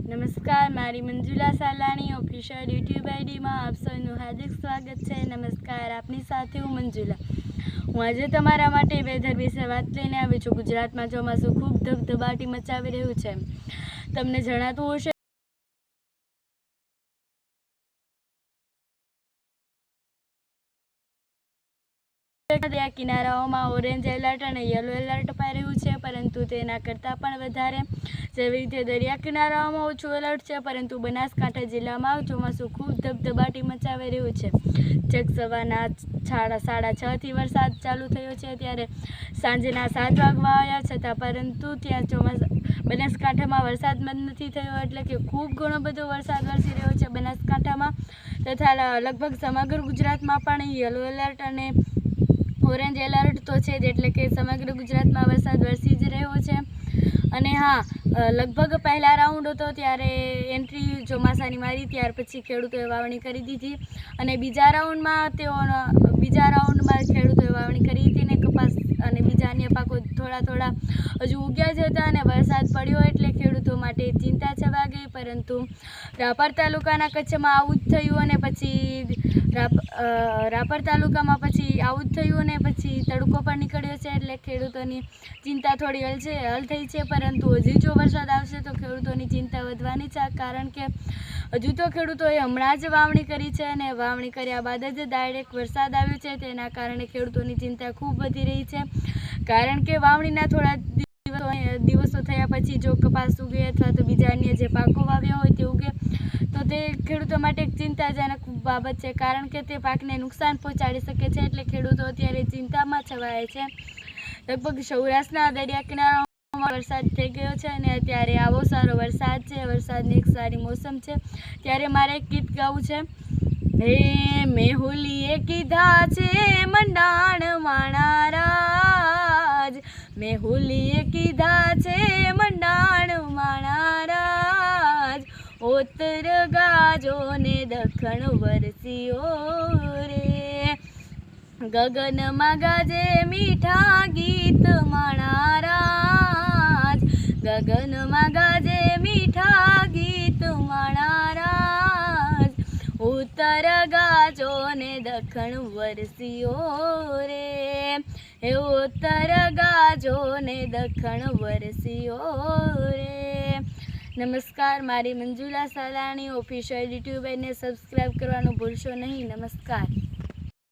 नमस्कार, मारी Manjula सालाणी official YouTube ID में आप सबનું हार्दिक स्वागत है। नमस्कार, आपनी સાથે હું મંજુલા। હું આજે તમારા માટે વેધર વિશે વાત લઈને આવી છું। ગુજરાતમાં ચોમાસું ખૂબ ધબધબાટી મચાવી રહ્યું છે। તમને જણાતું હશે દરિયા કિનારાઓમાં ઓરેન્જ એલર્ટ અને યલો એલર્ટ અપાઈ રહ્યું છે, પરંતુ તેના કરતાં પણ વધારે જેવી રીતે દરિયા કિનારાઓમાં ઓછું એલર્ટ છે, પરંતુ બનાસકાંઠા જિલ્લામાં ચોમાસું ખૂબ ધબધબાટી મચાવી રહ્યું છે। છેક સવારના 6:30થી વરસાદ ચાલુ થયો છે, ત્યારે સાંજના 7 વાગવા આવ્યા છતાં પરંતુ ત્યાં બનાસકાંઠામાં વરસાદ બંધ નથી થયો, એટલે કે ખૂબ ઘણો બધો વરસાદ વરસી રહ્યો છે બનાસકાંઠામાં તથા લગભગ સમગ્ર ગુજરાતમાં પણ યલો એલર્ટ અને ઓરેન્જ એલર્ટ તો છે જ, એટલે કે સમગ્ર ગુજરાતમાં વરસાદ વરસી જ રહ્યો છે। અને હા, લગભગ પહેલા રાઉન્ડ હતો ત્યારે એન્ટ્રી ચોમાસાની મારી, ત્યાર પછી ખેડૂતોએ વાવણી કરી દીધી અને બીજા રાઉન્ડમાં ખેડૂતોએ વાવણી કરી હતી અને કપાસ અને બીજા અન્ય પાકો થોડા હજુ ઉગ્યા જ હતા અને વરસાદ પડ્યો એટલે ખેડૂતો માટે ચિંતા છવા ગઈ, પરંતુ રાપર તાલુકાના કચ્છમાં આવું જ થયું અને પછી રાપર તાલુકામાં પછી આવું જ થયું અને પછી તડકો પણ નીકળ્યો છે, એટલે ખેડૂતોની ચિંતા થોડી હલ થઈ છે, પરંતુ હજી જો વરસાદ આવશે તો ખેડૂતોની ચિંતા વધવાની છે, કારણ કે હજુ તો ખેડૂતોએ હમણાં જ વાવણી કરી છે અને વાવણી કર્યા બાદ જ ડાયરેક્ટ વરસાદ આવ્યો છે, તેના કારણે ખેડૂતોની ચિંતા ખૂબ વધી રહી છે, કારણ કે વાવણીના થોડા દિવસો થયા પછી જો કપાસ ઉગે અથવા તો બીજા અન્ય જે પાકો વાવ્યા હોય તે ઉગે તો તે ખેડૂતો માટે એક ચિંતાજનક બાબત છે, કારણ કે તે પાકને નુકસાન પહોંચાડી શકે છે, એટલે ખેડૂતો અત્યારે ચિંતામાં છવાયા છે। લગભગ સૌરાષ્ટ્રના દરિયા કિનારામાં વરસાદ થઈ ગયો છે અને અત્યારે આવો સારો વરસાદ છે, વરસાદની એક સારી મોસમ છે, ત્યારે મારે એક ગીત ગાવું છે। હે મેહુલીએ કીધા છે મંડાણ માણા રાજ, મેહુલીએ કીધા છે મંડાણ માણા રાજ, ઉત્તર ગાજો ને દખણ વરસ્યો રે, ગગનમાં ગાજે મીઠા ગીત માણા રાજ, ગગનમાં ગાજે મીઠા ગીત માણા રાજ, ઉત્તર ગાજો ને દખણ વરસ્યો રે, હે ઉત્તર ગાજો ને દખણ વરસ્યો રે। નમસ્કાર, મારી મંજુલા સાલાણી ઓફિશિયલ યુટ્યુબ એને સબસ્ક્રાઈબ કરવાનું ભૂલશો નહીં। નમસ્કાર।